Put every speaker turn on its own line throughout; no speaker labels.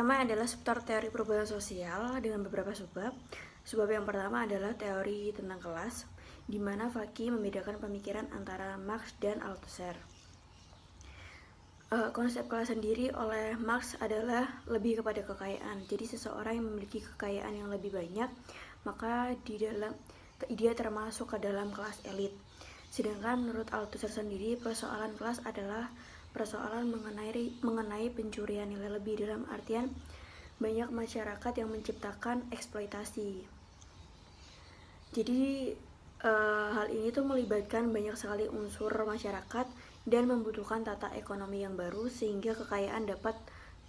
Pertama adalah seputar teori perubahan sosial dengan beberapa subbab. Subbab yang pertama adalah teori tentang kelas, di mana Faki membedakan pemikiran antara Marx dan Althusser. Konsep kelas sendiri oleh Marx adalah lebih kepada kekayaan. Jadi seseorang yang memiliki kekayaan yang lebih banyak, maka dia termasuk ke dalam kelas elit. Sedangkan menurut Althusser sendiri, persoalan kelas adalah persoalan mengenai pencurian nilai lebih, dalam artian banyak masyarakat yang menciptakan eksploitasi. Jadi hal ini tuh melibatkan banyak sekali unsur masyarakat dan membutuhkan tata ekonomi yang baru sehingga kekayaan dapat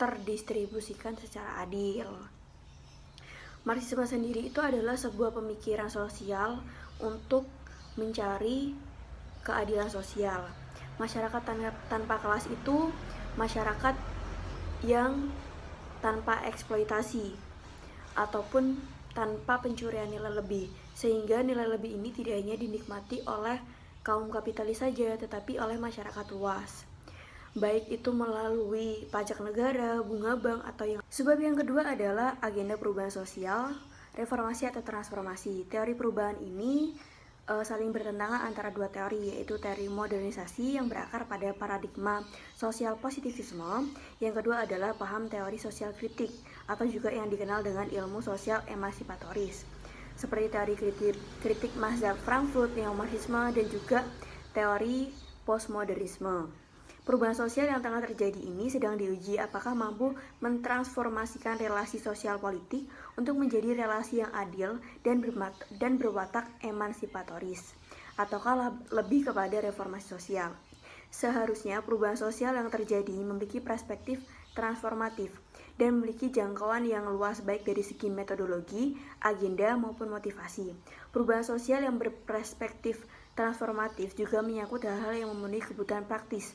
terdistribusikan secara adil. Marxisme sendiri itu adalah sebuah pemikiran sosial untuk mencari keadilan sosial. Masyarakat tanpa kelas itu masyarakat yang tanpa eksploitasi ataupun tanpa pencurian nilai lebih, sehingga nilai lebih ini tidak hanya dinikmati oleh kaum kapitalis saja, tetapi oleh masyarakat luas, baik itu melalui pajak negara, bunga bank, atau yang. Sebab yang kedua adalah agenda perubahan sosial, reformasi atau transformasi. Teori perubahan ini saling bertentangan antara dua teori, yaitu teori modernisasi yang berakar pada paradigma sosial positivisme. Yang kedua adalah paham teori sosial kritik atau juga yang dikenal dengan ilmu sosial emansipatoris, seperti teori kritik mazhab Frankfurt, neo-marxisme, dan juga teori postmodernisme. Perubahan sosial yang tengah terjadi ini sedang diuji apakah mampu mentransformasikan relasi sosial politik untuk menjadi relasi yang adil dan berwatak emansipatoris, ataukah lebih kepada reformasi sosial. Seharusnya perubahan sosial yang terjadi memiliki perspektif transformatif dan memiliki jangkauan yang luas baik dari segi metodologi, agenda, maupun motivasi. Perubahan sosial yang berperspektif transformatif juga menyangkut hal-hal yang memenuhi kebutuhan praktis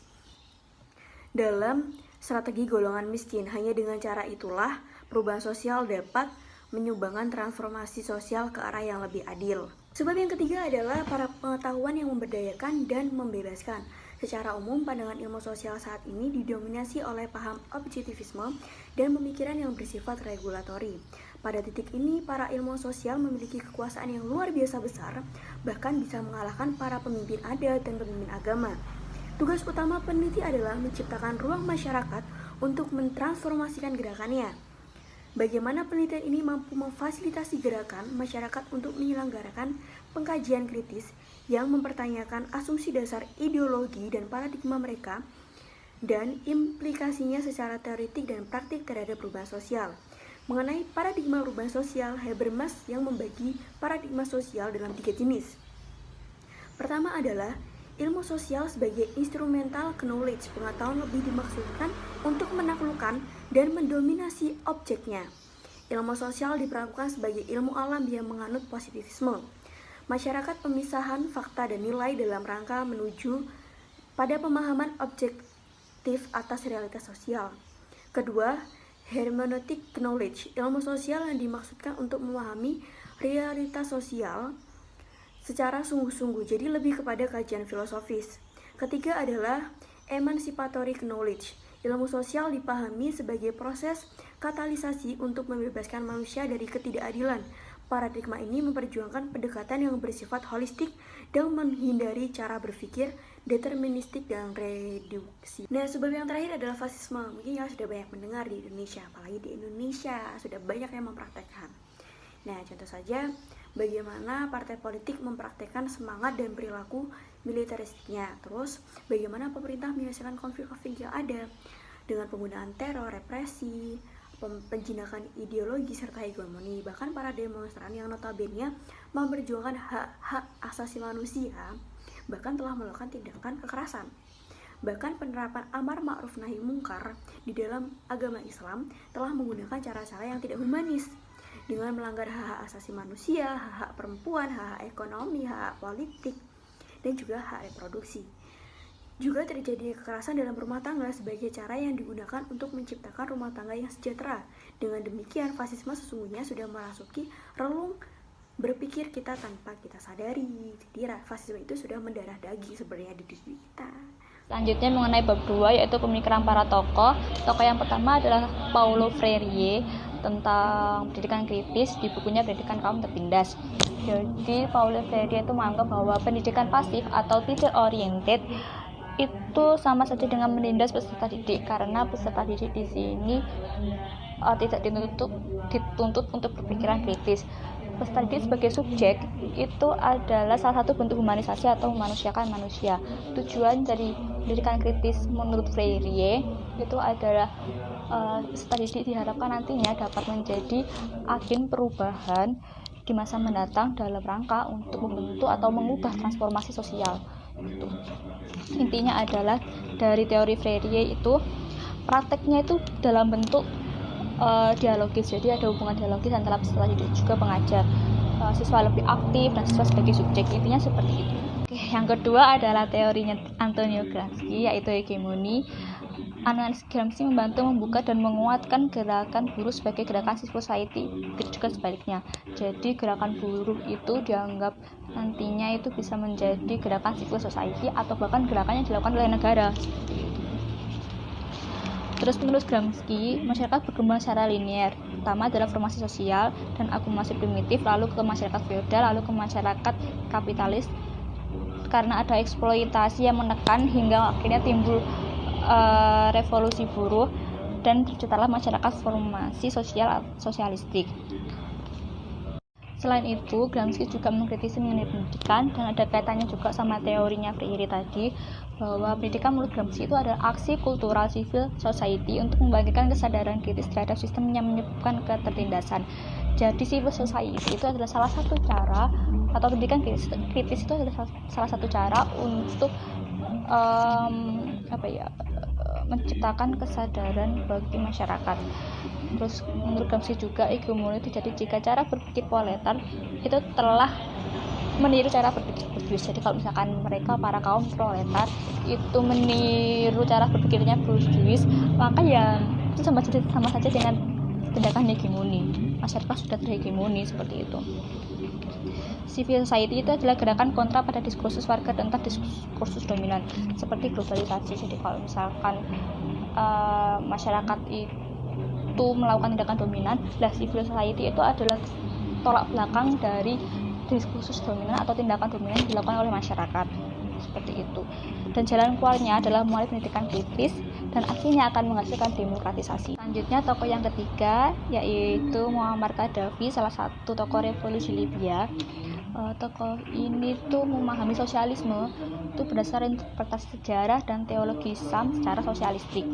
dalam strategi golongan miskin. Hanya dengan cara itulah perubahan sosial dapat menyumbangkan transformasi sosial ke arah yang lebih adil. Sebab yang ketiga adalah para pengetahuan yang memberdayakan dan membebaskan. Secara umum, pandangan ilmu sosial saat ini didominasi oleh paham objektivisme dan pemikiran yang bersifat regulatori. Pada titik ini, para ilmuwan sosial memiliki kekuasaan yang luar biasa besar, bahkan bisa mengalahkan para pemimpin adat dan pemimpin agama. Tugas utama peneliti adalah menciptakan ruang masyarakat untuk mentransformasikan gerakannya. Bagaimana penelitian ini mampu memfasilitasi gerakan masyarakat untuk menyelenggarakan pengkajian kritis yang mempertanyakan asumsi dasar ideologi dan paradigma mereka dan implikasinya secara teoretik dan praktik terhadap perubahan sosial. Mengenai paradigma perubahan sosial, Habermas yang membagi paradigma sosial dalam 3 jenis. Pertama adalah ilmu sosial sebagai instrumental knowledge. Pengetahuan lebih dimaksudkan untuk menaklukkan dan mendominasi objeknya. Ilmu sosial diperlakukan sebagai ilmu alam yang menganut positivisme. Masyarakat pemisahan fakta dan nilai dalam rangka menuju pada pemahaman objektif atas realitas sosial. Kedua, hermeneutic knowledge, ilmu sosial yang dimaksudkan untuk memahami realitas sosial secara sungguh-sungguh, jadi lebih kepada kajian filosofis. Ketiga adalah emancipatory knowledge. Ilmu sosial dipahami sebagai proses katalisasi untuk membebaskan manusia dari ketidakadilan. Paradigma ini memperjuangkan pendekatan yang bersifat holistik dan menghindari cara berpikir deterministik dan reduksi. Nah, sebab yang terakhir adalah fasisme. Mungkin ya sudah banyak mendengar di Indonesia, apalagi di Indonesia sudah banyak yang mempraktekkan. Nah, contoh saja bagaimana partai politik mempraktekkan semangat dan perilaku militeristiknya. Terus, bagaimana pemerintah menyelesaikan konflik-konflik yang ada dengan penggunaan teror, represi, penjinakan ideologi, serta hegemoni. Bahkan para demonstran yang notabene memperjuangkan hak-hak asasi manusia, bahkan telah melakukan tindakan kekerasan. Bahkan penerapan amar ma'ruf nahi mungkar di dalam agama Islam telah menggunakan cara-cara yang tidak humanis, dengan melanggar hak-hak asasi manusia, hak-hak perempuan, hak-hak ekonomi, hak-hak politik, dan juga hak reproduksi. Juga terjadi kekerasan dalam rumah tangga sebagai cara yang digunakan untuk menciptakan rumah tangga yang sejahtera. Dengan demikian, fasisme sesungguhnya sudah merasuki relung berpikir kita tanpa kita sadari. Jadi fasisme itu sudah mendarah daging sebenarnya di diri kita.
Selanjutnya mengenai bab 2 yaitu pemikiran para tokoh. Tokoh yang pertama adalah Paulo Freire tentang pendidikan kritis di bukunya Pendidikan Kaum Tertindas. Jadi Paulo Freire itu menganggap bahwa pendidikan pasif atau teacher oriented itu sama saja dengan menindas peserta didik, karena peserta didik di sini tidak dituntut untuk berpikiran kritis. Peserta didik sebagai subjek itu adalah salah satu bentuk humanisasi atau memanusiakan manusia. Tujuan dari pendidikan kritis menurut Freire itu adalah peserta didik diharapkan nantinya dapat menjadi agen perubahan di masa mendatang dalam rangka untuk membentuk atau mengubah transformasi sosial. Intinya adalah dari teori Freire itu prakteknya itu dalam bentuk dialogis, jadi ada hubungan dialogis antara peserta didik juga pengajar, siswa lebih aktif dan siswa sebagai subjek, intinya seperti itu. Oke, yang kedua adalah teorinya Antonio Gramsci yaitu hegemoni. Analisis Gramsci membantu membuka dan menguatkan gerakan buruh sebagai gerakan civil society, juga sebaliknya. Jadi gerakan buruh itu dianggap nantinya itu bisa menjadi gerakan civil society atau bahkan gerakan yang dilakukan oleh negara. Terus menurut Gramsci, masyarakat berkembang secara linear, pertama adalah formasi sosial dan akumulasi primitif, lalu ke masyarakat feodal, lalu ke masyarakat kapitalis, karena ada eksploitasi yang menekan hingga akhirnya timbul revolusi buruh dan terciptalah masyarakat formasi sosialistik. Selain itu, Gramsci juga mengkritisi mengenai pendidikan dan ada kaitannya juga sama teorinya Freire tadi, bahwa pendidikan menurut Gramsci itu adalah aksi kultural civil society untuk membangkitkan kesadaran kritis terhadap sistem yang menyebabkan ketertindasan. Jadi civil society itu adalah salah satu cara, atau pendidikan kritis itu adalah salah satu cara untuk menciptakan kesadaran bagi masyarakat. Terus menurut Gramsci juga hegemoni itu jadi jika cara berpikir proletar itu telah meniru cara berpikir Bourdieu. Jadi kalau misalkan mereka para kaum proletar itu meniru cara berpikirnya Bourdieu, maka ya itu sama saja dengan tindakan hegemoni. Masyarakat sudah terhegemoni seperti itu. Civil society itu adalah gerakan kontra pada diskursus warga tentang diskursus dominan seperti globalisasi. Jadi kalau misalkan masyarakat itu melakukan tindakan dominan, civil society itu adalah tolak belakang dari diskursus dominan atau tindakan dominan yang dilakukan oleh masyarakat, seperti itu. Dan jalan keluarnya adalah mulai pendidikan kritis dan akhirnya akan menghasilkan demokratisasi. Selanjutnya tokoh yang ketiga yaitu Muammar Gaddafi, salah satu tokoh revolusi Libya. Tokoh ini tuh memahami sosialisme itu berdasarkan interpretasi sejarah dan teologi Islam secara sosialistik,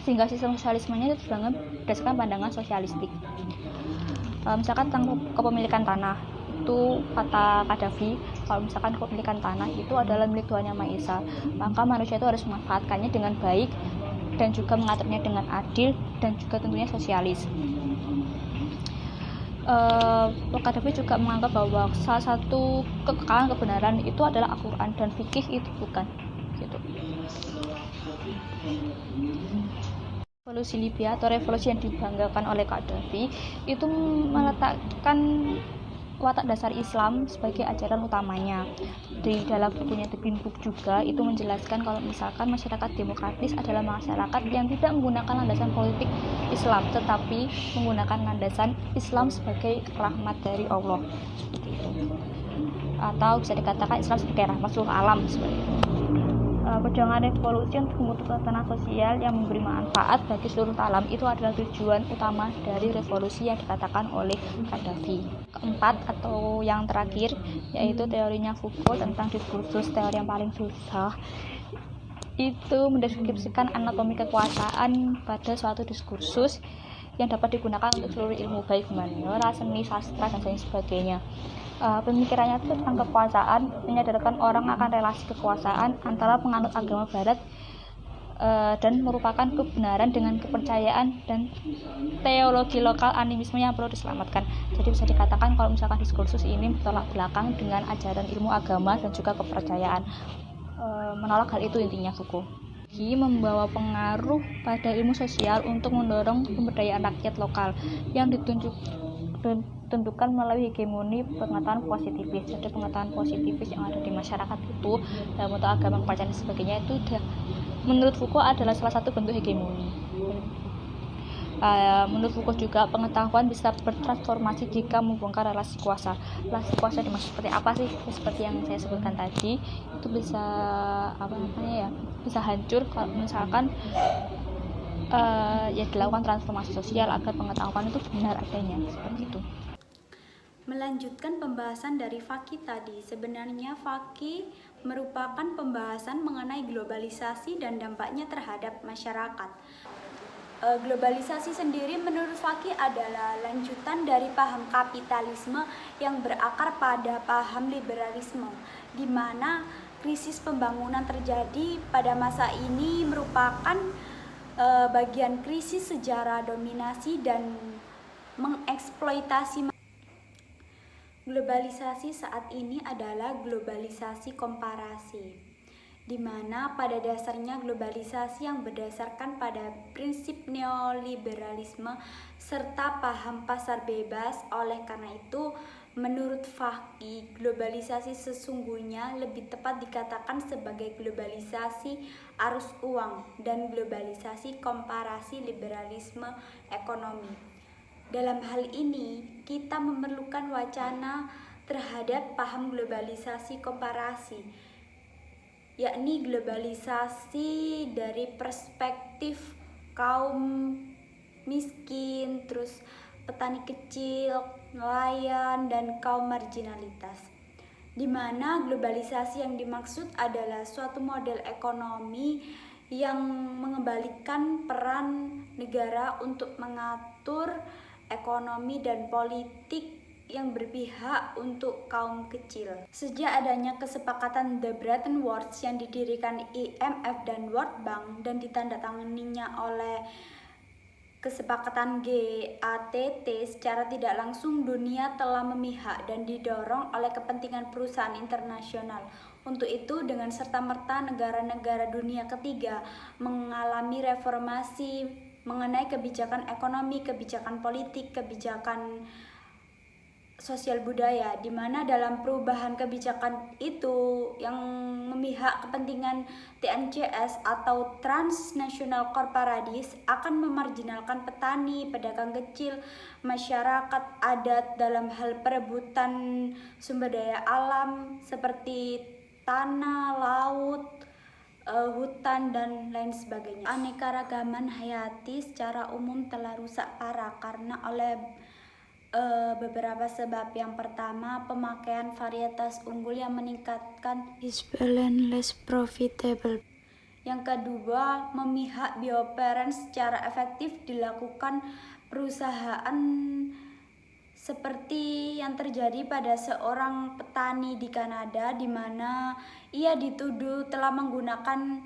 sehingga sistem sosialismenya itu dibangun berdasarkan pandangan sosialistik. Misalkan tentang kepemilikan tanah, itu kata Gaddafi, kalau misalkan kepemilikan tanah itu adalah milik Tuhan Yang Maha Esa, maka manusia itu harus memanfaatkannya dengan baik dan juga mengaturnya dengan adil dan juga tentunya sosialis. Gaddafi juga menganggap bahwa salah satu kekekalan kebenaran itu adalah Al-Quran dan fikih itu bukan, gitu. Revolusi Libya atau revolusi yang dibanggakan oleh Gaddafi itu meletakkan watak dasar Islam sebagai ajaran utamanya. Di dalam bukunya The Green Book juga itu menjelaskan kalau misalkan masyarakat demokratis adalah masyarakat yang tidak menggunakan landasan politik Islam, tetapi menggunakan landasan Islam sebagai rahmat dari Allah, seperti itu. Atau bisa dikatakan Islam sebagai rahmat seluruh alam, seperti itu. Perjuangan revolusi untuk membentuk tatanan sosial yang memberi manfaat bagi seluruh alam itu adalah tujuan utama dari revolusi yang dikatakan oleh Gaddafi. Keempat atau yang terakhir yaitu teorinya Foucault tentang diskursus, teori yang paling susah. Itu mendeskripsikan anatomi kekuasaan pada suatu diskursus yang dapat digunakan untuk seluruh ilmu baik humaniora, seni, sastra dan sebagainya. Pemikirannya itu tentang kekuasaan, menyadarkan orang akan relasi kekuasaan antara penganut agama barat dan merupakan kebenaran dengan kepercayaan dan teologi lokal animisme yang perlu diselamatkan. Jadi bisa dikatakan kalau misalkan diskursus ini bertolak belakang dengan ajaran ilmu agama dan juga kepercayaan, menolak hal itu intinya Foucault. Membawa pengaruh pada ilmu sosial untuk mendorong pemberdayaan rakyat lokal yang ditentukan melalui hegemoni pengetahuan positifis. Jadi pengetahuan positifis yang ada di masyarakat itu dalam bentuk agama, kepercayaan dan sebagainya itu menurut Foucault adalah salah satu bentuk hegemoni. Menurut Foucault juga pengetahuan bisa bertransformasi jika membongkar relasi kuasa. Relasi kuasa dimaksud seperti apa sih? Seperti yang saya sebutkan tadi, itu bisa bisa hancur kalau misalkan dilakukan transformasi sosial agar pengetahuan itu benar adanya, seperti itu.
Melanjutkan pembahasan dari Faki tadi, sebenarnya Faki merupakan pembahasan mengenai globalisasi dan dampaknya terhadap masyarakat. Globalisasi sendiri menurut Faki adalah lanjutan dari paham kapitalisme yang berakar pada paham liberalisme, di mana krisis pembangunan terjadi pada masa ini merupakan bagian krisis sejarah dominasi dan mengeksploitasi. Globalisasi saat ini adalah globalisasi komparasi, di mana pada dasarnya globalisasi yang berdasarkan pada prinsip neoliberalisme serta paham pasar bebas. Oleh karena itu, menurut Faki, globalisasi sesungguhnya lebih tepat dikatakan sebagai globalisasi arus uang dan globalisasi komparasi liberalisme ekonomi. Dalam hal ini, kita memerlukan wacana terhadap paham globalisasi komparasi, yakni globalisasi dari perspektif kaum miskin, terus petani kecil, nelayan, dan kaum marginalitas. Di mana globalisasi yang dimaksud adalah suatu model ekonomi yang mengembalikan peran negara untuk mengatur ekonomi dan politik yang berpihak untuk kaum kecil. Sejak adanya kesepakatan The Bretton Woods yang didirikan IMF dan World Bank dan ditandatanganinya oleh kesepakatan GATT, secara tidak langsung dunia telah memihak dan didorong oleh kepentingan perusahaan internasional. Untuk itu, dengan serta-merta negara-negara dunia ketiga mengalami reformasi mengenai kebijakan ekonomi, kebijakan politik, kebijakan sosial budaya, di mana dalam perubahan kebijakan itu yang memihak kepentingan TNCS atau transnational corporates akan memarginalkan petani, pedagang kecil, masyarakat adat dalam hal perebutan sumber daya alam seperti tanah, laut, hutan, dan lain sebagainya. Anekaragaman hayati secara umum telah rusak parah karena oleh beberapa sebab. Yang pertama, pemakaian varietas unggul yang meningkatkan is and less profitable. Yang kedua, memihak bioparent secara efektif dilakukan perusahaan seperti yang terjadi pada seorang petani di Kanada, di mana ia dituduh telah menggunakan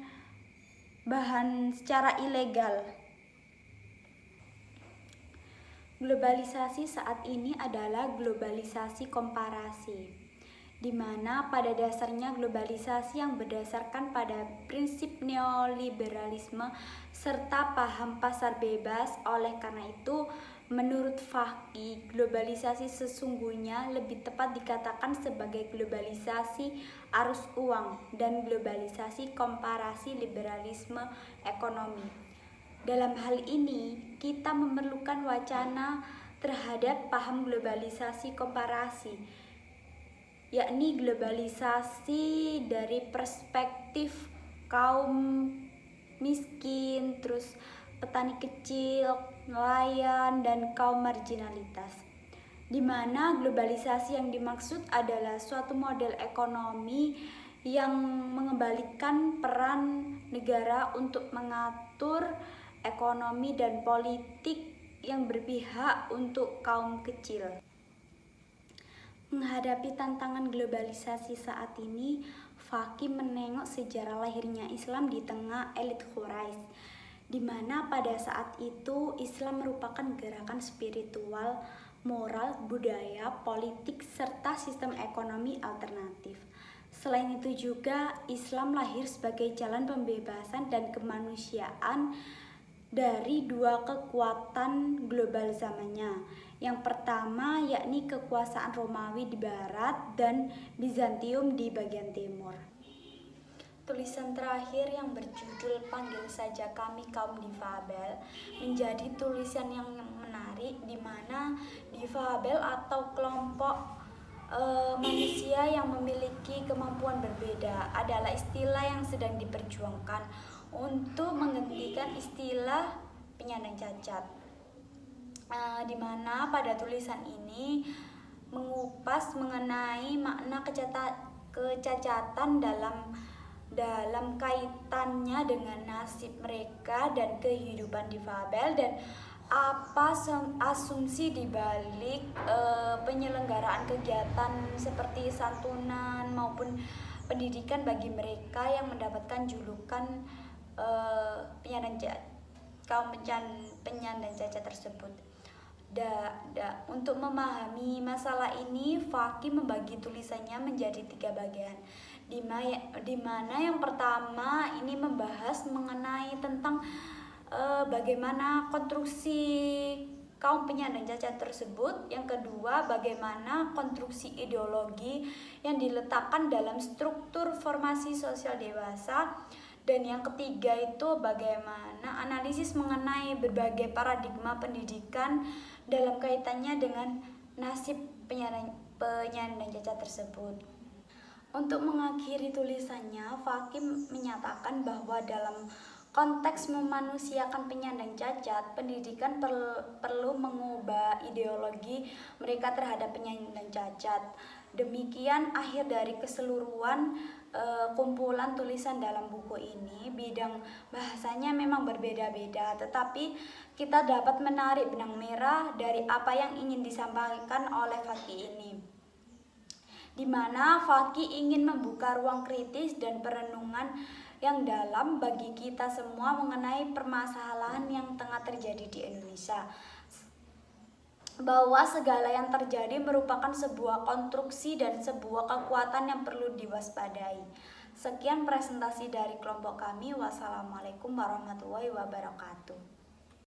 bahan secara ilegal. Globalisasi saat ini adalah globalisasi komparasi, di mana pada dasarnya globalisasi yang berdasarkan pada prinsip neoliberalisme serta paham pasar bebas. Oleh karena itu, menurut Faki, globalisasi sesungguhnya lebih tepat dikatakan sebagai globalisasi arus uang dan globalisasi komparasi liberalisme ekonomi. Dalam hal ini, kita memerlukan wacana terhadap paham globalisasi komparasi, yakni globalisasi dari perspektif kaum miskin, terus petani kecil, nelayan, dan kaum marginalitas. Di mana globalisasi yang dimaksud adalah suatu model ekonomi yang mengembalikan peran negara untuk mengatur ekonomi dan politik yang berpihak untuk kaum kecil. Menghadapi tantangan globalisasi saat ini, Faki menengok sejarah lahirnya Islam di tengah elit Quraisy, di mana pada saat itu Islam merupakan gerakan spiritual, moral, budaya, politik, serta sistem ekonomi alternatif. Selain itu juga, Islam lahir sebagai jalan pembebasan dan kemanusiaan dari dua kekuatan global zamannya. Yang pertama yakni kekuasaan Romawi di barat dan Bizantium di bagian timur. Tulisan terakhir yang berjudul "Panggil Saja Kami Kaum Difabel" menjadi tulisan yang menarik, di mana difabel atau kelompok manusia yang memiliki kemampuan berbeda adalah istilah yang sedang diperjuangkan untuk menggantikan istilah penyandang cacat. Di mana pada tulisan ini mengupas mengenai makna kecacatan dalam kaitannya dengan nasib mereka dan kehidupan difabel, dan apa asumsi dibalik penyelenggaraan kegiatan seperti santunan maupun pendidikan bagi mereka yang mendapatkan julukan kaum penyandang cacat tersebut. Untuk memahami masalah ini, Faki membagi tulisannya menjadi 3 bagian, di mana yang pertama ini membahas mengenai tentang bagaimana konstruksi kaum penyandang cacat tersebut. Yang kedua, bagaimana konstruksi ideologi yang diletakkan dalam struktur formasi sosial dewasa. Dan yang ketiga itu bagaimana analisis mengenai berbagai paradigma pendidikan dalam kaitannya dengan nasib penyandang cacat tersebut. Untuk mengakhiri tulisannya, Fakim menyatakan bahwa dalam konteks memanusiakan penyandang cacat, pendidikan perlu mengubah ideologi mereka terhadap penyandang cacat. Demikian akhir dari keseluruhan kumpulan tulisan dalam buku ini. Bidang bahasanya memang berbeda-beda, tetapi kita dapat menarik benang merah dari apa yang ingin disampaikan oleh Faki ini, di mana Faki ingin membuka ruang kritis dan perenungan yang dalam bagi kita semua mengenai permasalahan yang tengah terjadi di Indonesia, bahwa segala yang terjadi merupakan sebuah konstruksi dan sebuah kekuatan yang perlu diwaspadai. Sekian presentasi dari kelompok kami. Wassalamualaikum warahmatullahi wabarakatuh.